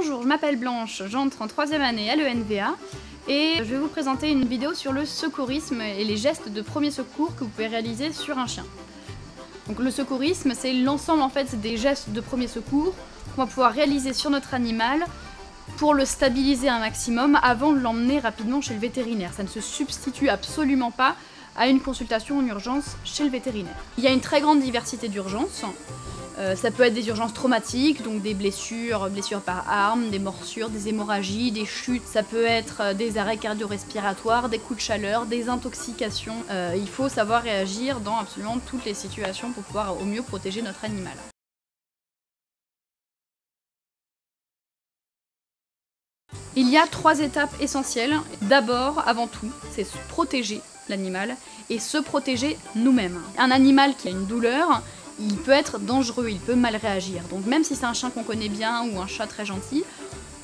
Bonjour, je m'appelle Blanche, j'entre en 3e année à l'ENVA et je vais vous présenter une vidéo sur le secourisme et les gestes de premier secours que vous pouvez réaliser sur un chien. Donc le secourisme, c'est l'ensemble en fait des gestes de premier secours qu'on va pouvoir réaliser sur notre animal pour le stabiliser un maximum avant de l'emmener rapidement chez le vétérinaire. Ça ne se substitue absolument pas à une consultation en urgence chez le vétérinaire. Il y a une très grande diversité d'urgences. Ça peut être des urgences traumatiques, donc des blessures par arme, des morsures, des hémorragies, des chutes. Ça peut être des arrêts cardio-respiratoires, des coups de chaleur, des intoxications. Il faut savoir réagir dans absolument toutes les situations pour pouvoir au mieux protéger notre animal. Il y a 3 étapes essentielles. D'abord, avant tout, c'est se protéger l'animal et se protéger nous-mêmes. Un animal qui a une douleur, il peut être dangereux, il peut mal réagir. Donc même si c'est un chien qu'on connaît bien ou un chat très gentil,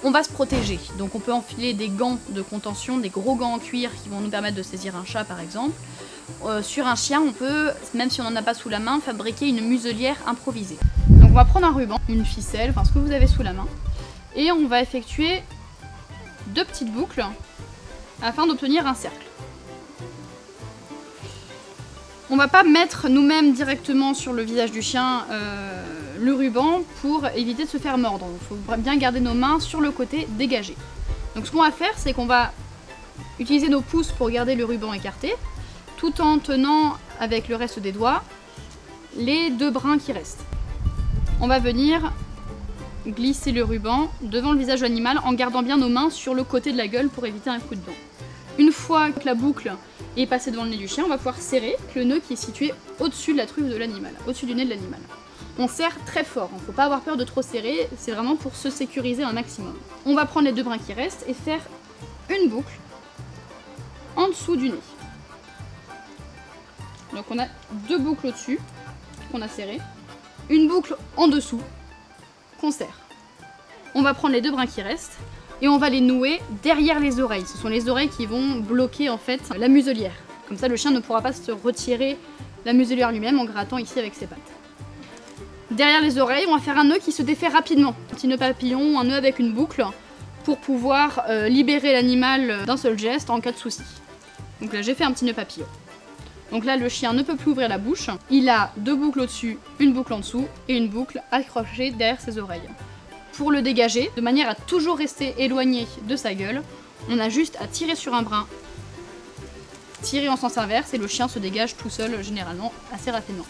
on va se protéger. Donc on peut enfiler des gants de contention, des gros gants en cuir qui vont nous permettre de saisir un chat par exemple. Sur un chien, on peut, même si on n'en a pas sous la main, fabriquer une muselière improvisée. Donc on va prendre un ruban, une ficelle, enfin ce que vous avez sous la main, et on va effectuer 2 petites boucles afin d'obtenir un cercle. On va pas mettre nous-mêmes directement sur le visage du chien le ruban pour éviter de se faire mordre. Il faut bien garder nos mains sur le côté dégagé. Donc ce qu'on va faire, c'est qu'on va utiliser nos pouces pour garder le ruban écarté, tout en tenant avec le reste des doigts les 2 brins qui restent. On va venir glisser le ruban devant le visage de l'animal en gardant bien nos mains sur le côté de la gueule pour éviter un coup de dent. Une fois que la boucle est passée devant le nez du chien, on va pouvoir serrer le nœud qui est situé au-dessus de la truffe de l'animal, au-dessus du nez de l'animal. On serre très fort, il ne faut pas avoir peur de trop serrer, c'est vraiment pour se sécuriser un maximum. On va prendre les 2 brins qui restent et faire une boucle en dessous du nez. Donc on a 2 boucles au-dessus qu'on a serrées, une boucle en dessous qu'on serre. On va prendre les 2 brins qui restent et on va les nouer derrière les oreilles. Ce sont les oreilles qui vont bloquer en fait la muselière. Comme ça le chien ne pourra pas se retirer la muselière lui-même en grattant ici avec ses pattes. Derrière les oreilles, on va faire un nœud qui se défait rapidement. Un petit nœud papillon, un nœud avec une boucle pour pouvoir libérer l'animal d'un seul geste en cas de souci. Donc là j'ai fait un petit nœud papillon. Donc là le chien ne peut plus ouvrir la bouche. Il a 2 boucles au-dessus, une boucle en dessous et une boucle accrochée derrière ses oreilles. Pour le dégager, de manière à toujours rester éloigné de sa gueule, on a juste à tirer sur un brin, tirer en sens inverse et le chien se dégage tout seul généralement assez rapidement.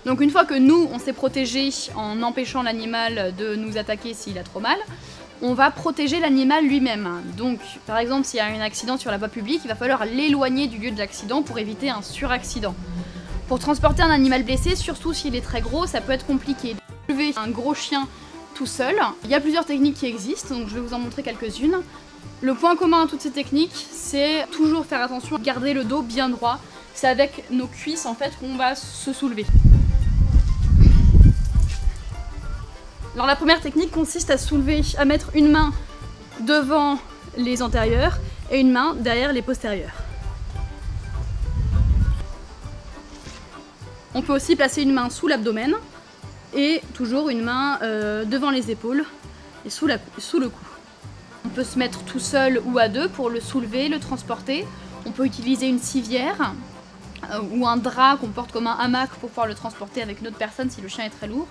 Donc une fois que nous on s'est protégé en empêchant l'animal de nous attaquer s'il a trop mal, on va protéger l'animal lui-même. Donc par exemple s'il y a un accident sur la voie publique, il va falloir l'éloigner du lieu de l'accident pour éviter un suraccident. Pour transporter un animal blessé, surtout s'il est très gros, ça peut être compliqué. Lever un gros chien tout seul, il y a plusieurs techniques qui existent, donc je vais vous en montrer quelques-unes. Le point commun à toutes ces techniques, c'est toujours faire attention à garder le dos bien droit. C'est avec nos cuisses en fait qu'on va se soulever. Alors la première technique consiste à soulever, à mettre une main devant les antérieurs et une main derrière les postérieurs. On peut aussi placer une main sous l'abdomen et toujours une main devant les épaules et sous le cou. On peut se mettre tout seul ou à 2 pour le soulever, le transporter. On peut utiliser une civière ou un drap qu'on porte comme un hamac pour pouvoir le transporter avec une autre personne si le chien est très lourd.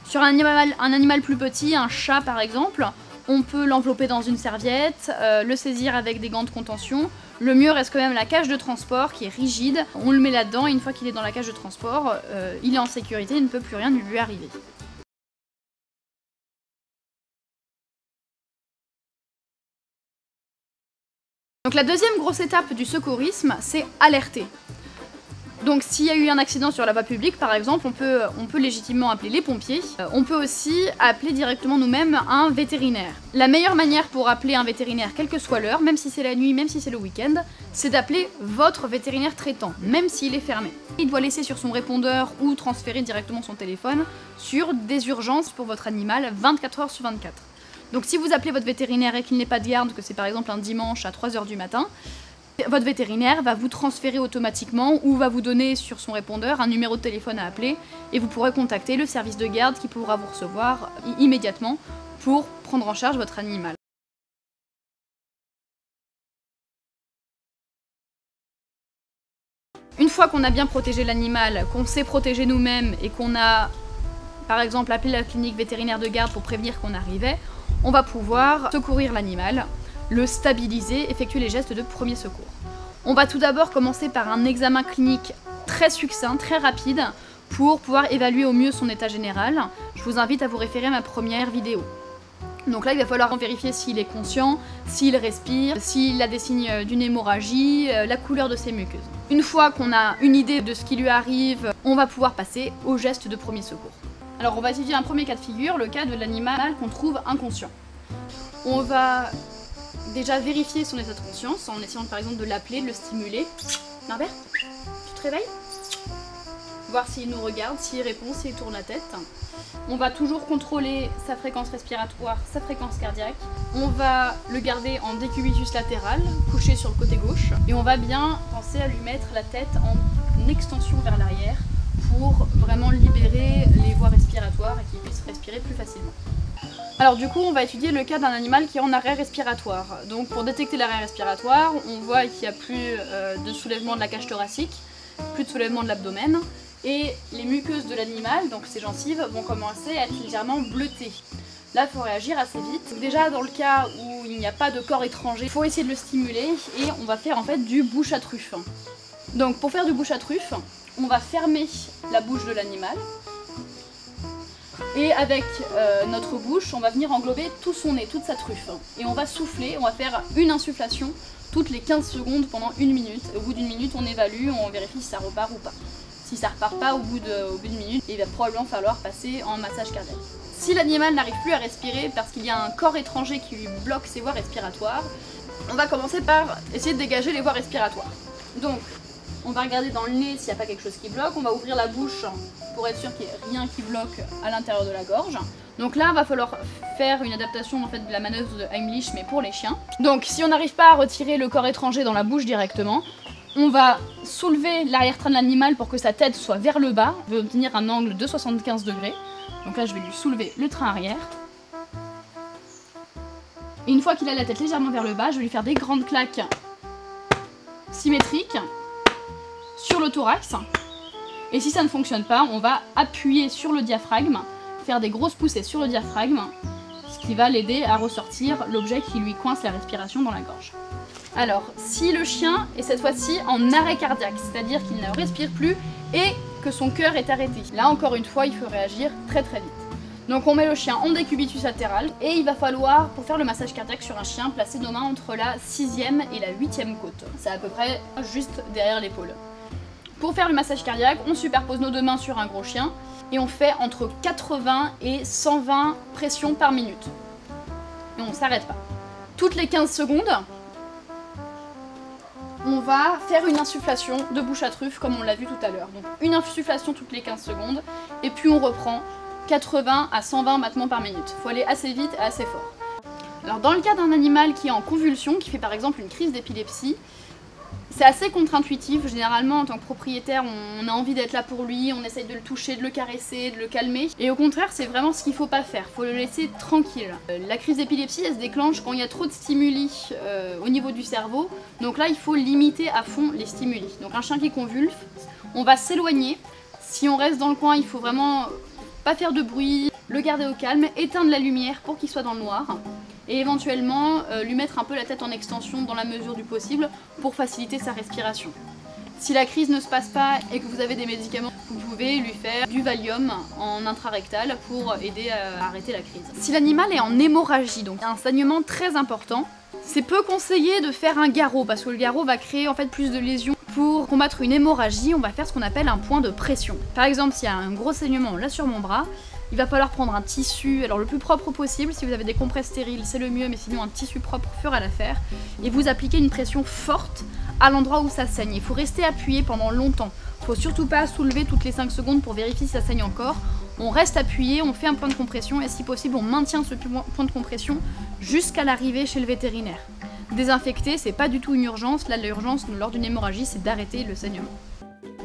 Sur un animal plus petit, un chat par exemple, on peut l'envelopper dans une serviette, le saisir avec des gants de contention. Le mieux reste quand même la cage de transport qui est rigide. On le met là-dedans et une fois qu'il est dans la cage de transport, il est en sécurité, il ne peut plus rien lui arriver. Donc la deuxième grosse étape du secourisme, c'est alerter. Donc s'il y a eu un accident sur la voie publique par exemple, on peut légitimement appeler les pompiers. On peut aussi appeler directement nous-mêmes un vétérinaire. La meilleure manière pour appeler un vétérinaire, quelle que soit l'heure, même si c'est la nuit, même si c'est le week-end, c'est d'appeler votre vétérinaire traitant, même s'il est fermé. Il doit laisser sur son répondeur ou transférer directement son téléphone sur des urgences pour votre animal 24 heures sur 24. Donc si vous appelez votre vétérinaire et qu'il n'est pas de garde, que c'est par exemple un dimanche à 3 h du matin, Votre vétérinaire va vous transférer automatiquement ou va vous donner sur son répondeur un numéro de téléphone à appeler et vous pourrez contacter le service de garde qui pourra vous recevoir immédiatement pour prendre en charge votre animal. Une fois qu'on a bien protégé l'animal, qu'on sait protéger nous-mêmes et qu'on a par exemple appelé la clinique vétérinaire de garde pour prévenir qu'on arrivait, on va pouvoir secourir l'animal, le stabiliser, effectuer les gestes de premier secours. On va tout d'abord commencer par un examen clinique très succinct, très rapide, pour pouvoir évaluer au mieux son état général. Je vous invite à vous référer à ma première vidéo. Donc là, il va falloir vérifier s'il est conscient, s'il respire, s'il a des signes d'une hémorragie, la couleur de ses muqueuses. Une fois qu'on a une idée de ce qui lui arrive, on va pouvoir passer aux gestes de premier secours. Alors on va étudier un premier cas de figure, le cas de l'animal qu'on trouve inconscient. On va déjà vérifier son état de conscience en essayant par exemple de l'appeler, de le stimuler. Norbert, tu te réveilles? Voir s'il nous regarde, s'il répond, s'il tourne la tête. On va toujours contrôler sa fréquence respiratoire, sa fréquence cardiaque. On va le garder en décubitus latéral, couché sur le côté gauche. Et on va bien penser à lui mettre la tête en extension vers l'arrière pour vraiment libérer les voies respiratoires et qu'il puisse respirer plus facilement. Alors du coup, on va étudier le cas d'un animal qui est en arrêt respiratoire. Donc pour détecter l'arrêt respiratoire, on voit qu'il n'y a plus de soulèvement de la cage thoracique, plus de soulèvement de l'abdomen. Et les muqueuses de l'animal, donc ses gencives, vont commencer à être légèrement bleutées. Là, il faut réagir assez vite. Déjà, dans le cas où il n'y a pas de corps étranger, il faut essayer de le stimuler et on va faire en fait du bouche à truffe. Donc pour faire du bouche à truffe, on va fermer la bouche de l'animal. Et avec notre bouche, on va venir englober tout son nez, toute sa truffe. Et on va souffler, on va faire une insufflation toutes les 15 secondes pendant 1 minute. Au bout d'1 minute, on évalue, on vérifie si ça repart ou pas. Si ça repart pas au bout d'une minute, il va probablement falloir passer en massage cardiaque. Si l'animal n'arrive plus à respirer parce qu'il y a un corps étranger qui lui bloque ses voies respiratoires, on va commencer par essayer de dégager les voies respiratoires. Donc, on va regarder dans le nez s'il n'y a pas quelque chose qui bloque, on va ouvrir la bouche pour être sûr qu'il n'y ait rien qui bloque à l'intérieur de la gorge. Donc là, il va falloir faire une adaptation en fait, de la manœuvre de Heimlich, mais pour les chiens. Donc si on n'arrive pas à retirer le corps étranger dans la bouche directement, on va soulever l'arrière-train de l'animal pour que sa tête soit vers le bas. On va obtenir un angle de 75 degrés. Donc là, je vais lui soulever le train arrière. Et une fois qu'il a la tête légèrement vers le bas, je vais lui faire des grandes claques symétriques sur le thorax. Et si ça ne fonctionne pas, on va appuyer sur le diaphragme, faire des grosses poussées sur le diaphragme, ce qui va l'aider à ressortir l'objet qui lui coince la respiration dans la gorge. Alors, si le chien est cette fois-ci en arrêt cardiaque, c'est-à-dire qu'il ne respire plus et que son cœur est arrêté, là encore une fois, il faut réagir très très vite. Donc on met le chien en décubitus latéral et il va falloir, pour faire le massage cardiaque sur un chien, placer nos mains entre la 6e et la 8e côte. C'est à peu près juste derrière l'épaule. Pour faire le massage cardiaque, on superpose nos deux mains sur un gros chien et on fait entre 80 et 120 pressions par minute. Et on ne s'arrête pas. Toutes les 15 secondes, on va faire une insufflation de bouche à truffe comme on l'a vu tout à l'heure. Donc une insufflation toutes les 15 secondes et puis on reprend 80 à 120 battements par minute. Il faut aller assez vite et assez fort. Alors dans le cas d'un animal qui est en convulsion, qui fait par exemple une crise d'épilepsie, c'est assez contre-intuitif. Généralement, en tant que propriétaire, on a envie d'être là pour lui, on essaye de le toucher, de le caresser, de le calmer. Et au contraire, c'est vraiment ce qu'il ne faut pas faire. Il faut le laisser tranquille. La crise d'épilepsie, elle se déclenche quand il y a trop de stimuli au niveau du cerveau. Donc là, il faut limiter à fond les stimuli. Donc un chien qui convulse, on va s'éloigner. Si on reste dans le coin, il faut vraiment pas faire de bruit, le garder au calme, éteindre la lumière pour qu'il soit dans le noir. Et éventuellement lui mettre un peu la tête en extension dans la mesure du possible pour faciliter sa respiration. Si la crise ne se passe pas et que vous avez des médicaments, vous pouvez lui faire du Valium en intrarectal pour aider à arrêter la crise. Si l'animal est en hémorragie, donc un saignement très important, c'est peu conseillé de faire un garrot parce que le garrot va créer en fait plus de lésions. Pour combattre une hémorragie, on va faire ce qu'on appelle un point de pression. Par exemple, s'il y a un gros saignement là sur mon bras, il va falloir prendre un tissu, alors le plus propre possible, si vous avez des compresses stériles c'est le mieux, mais sinon un tissu propre fera l'affaire, et vous appliquez une pression forte à l'endroit où ça saigne. Il faut rester appuyé pendant longtemps, il ne faut surtout pas soulever toutes les 5 secondes pour vérifier si ça saigne encore. On reste appuyé, on fait un point de compression et si possible on maintient ce point de compression jusqu'à l'arrivée chez le vétérinaire. Désinfecter, c'est pas du tout une urgence. Là, l'urgence lors d'une hémorragie, c'est d'arrêter le saignement.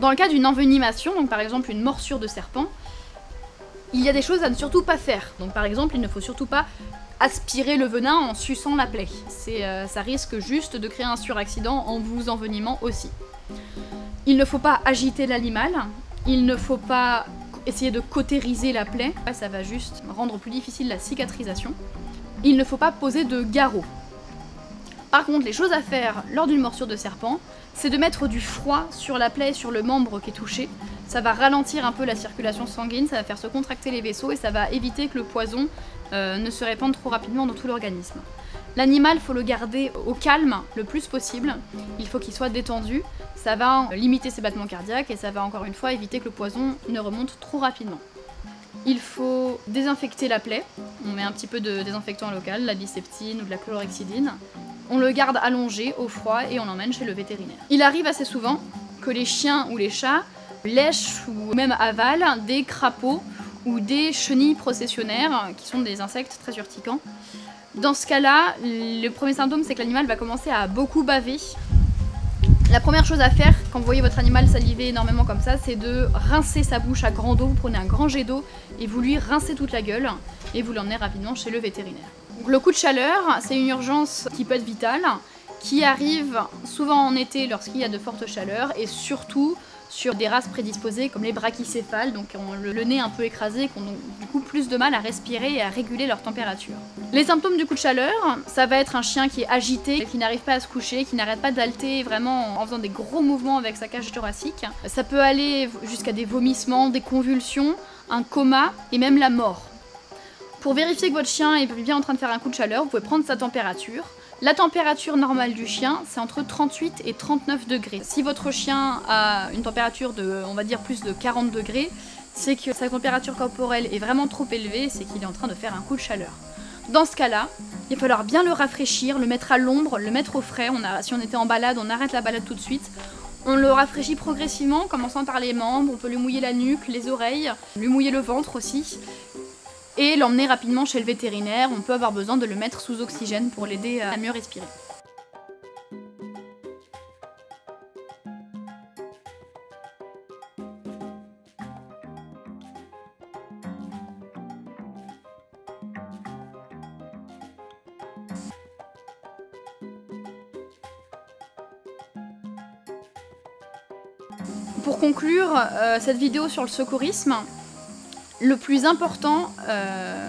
Dans le cas d'une envenimation, donc par exemple une morsure de serpent, il y a des choses à ne surtout pas faire. Donc par exemple, il ne faut surtout pas aspirer le venin en suçant la plaie. Ça risque juste de créer un suraccident en vous envenimant aussi. Il ne faut pas agiter l'animal, il ne faut pas essayer de cautériser la plaie, ça va juste rendre plus difficile la cicatrisation. Il ne faut pas poser de garrot. Par contre, les choses à faire lors d'une morsure de serpent, c'est de mettre du froid sur la plaie et sur le membre qui est touché. Ça va ralentir un peu la circulation sanguine, ça va faire se contracter les vaisseaux et ça va éviter que le poison ne se répande trop rapidement dans tout l'organisme. L'animal, il faut le garder au calme le plus possible, il faut qu'il soit détendu, ça va limiter ses battements cardiaques et ça va encore une fois éviter que le poison ne remonte trop rapidement. Il faut désinfecter la plaie, on met un petit peu de désinfectant local, la biseptine ou de la chlorhexidine. On le garde allongé au froid et on l'emmène chez le vétérinaire. Il arrive assez souvent que les chiens ou les chats lèchent ou même avalent des crapauds ou des chenilles processionnaires qui sont des insectes très urticants. Dans ce cas-là, le premier symptôme c'est que l'animal va commencer à beaucoup baver. La première chose à faire quand vous voyez votre animal saliver énormément comme ça, c'est de rincer sa bouche à grande eau. Vous prenez un grand jet d'eau et vous lui rincez toute la gueule et vous l'emmenez rapidement chez le vétérinaire. Donc, le coup de chaleur, c'est une urgence qui peut être vitale, qui arrive souvent en été lorsqu'il y a de fortes chaleurs et surtout sur des races prédisposées comme les brachycéphales, donc qui ont le nez un peu écrasé, qui ont donc du coup plus de mal à respirer et à réguler leur température. Les symptômes du coup de chaleur, ça va être un chien qui est agité, qui n'arrive pas à se coucher, qui n'arrête pas d'halter vraiment en faisant des gros mouvements avec sa cage thoracique. Ça peut aller jusqu'à des vomissements, des convulsions, un coma et même la mort. Pour vérifier que votre chien est bien en train de faire un coup de chaleur, vous pouvez prendre sa température. La température normale du chien, c'est entre 38 et 39 degrés. Si votre chien a une température de, on va dire, plus de 40 degrés, c'est que sa température corporelle est vraiment trop élevée, c'est qu'il est en train de faire un coup de chaleur. Dans ce cas-là, il va falloir bien le rafraîchir, le mettre à l'ombre, le mettre au frais. Si on était en balade, on arrête la balade tout de suite. On le rafraîchit progressivement, commençant par les membres, on peut lui mouiller la nuque, les oreilles, lui mouiller le ventre aussi. Et l'emmener rapidement chez le vétérinaire, on peut avoir besoin de le mettre sous oxygène pour l'aider à mieux respirer. Pour conclure cette vidéo sur le secourisme, le plus important,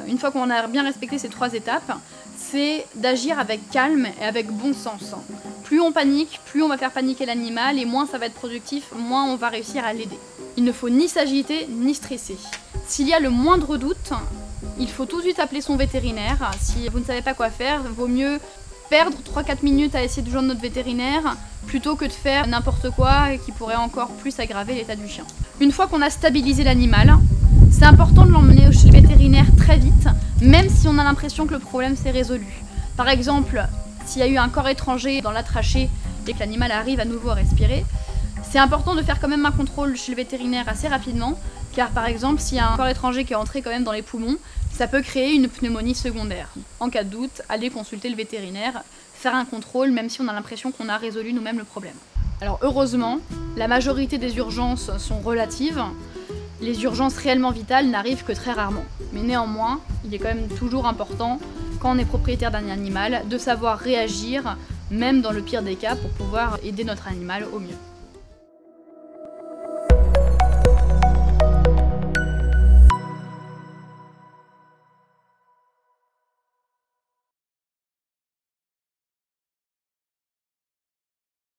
une fois qu'on a bien respecté ces 3 étapes, c'est d'agir avec calme et avec bon sens. Plus on panique, plus on va faire paniquer l'animal et moins ça va être productif, moins on va réussir à l'aider. Il ne faut ni s'agiter ni stresser. S'il y a le moindre doute, il faut tout de suite appeler son vétérinaire. Si vous ne savez pas quoi faire, vaut mieux perdre 3-4 minutes à essayer de joindre notre vétérinaire plutôt que de faire n'importe quoi qui pourrait encore plus aggraver l'état du chien. Une fois qu'on a stabilisé l'animal, c'est important de l'emmener chez le vétérinaire très vite, même si on a l'impression que le problème s'est résolu. Par exemple, s'il y a eu un corps étranger dans la trachée et que l'animal arrive à nouveau à respirer, c'est important de faire quand même un contrôle chez le vétérinaire assez rapidement, car par exemple, s'il y a un corps étranger qui est entré quand même dans les poumons, ça peut créer une pneumonie secondaire. En cas de doute, allez consulter le vétérinaire, faire un contrôle, même si on a l'impression qu'on a résolu nous-mêmes le problème. Alors heureusement, la majorité des urgences sont relatives. Les urgences réellement vitales n'arrivent que très rarement. Mais néanmoins, il est quand même toujours important, quand on est propriétaire d'un animal, de savoir réagir, même dans le pire des cas, pour pouvoir aider notre animal au mieux.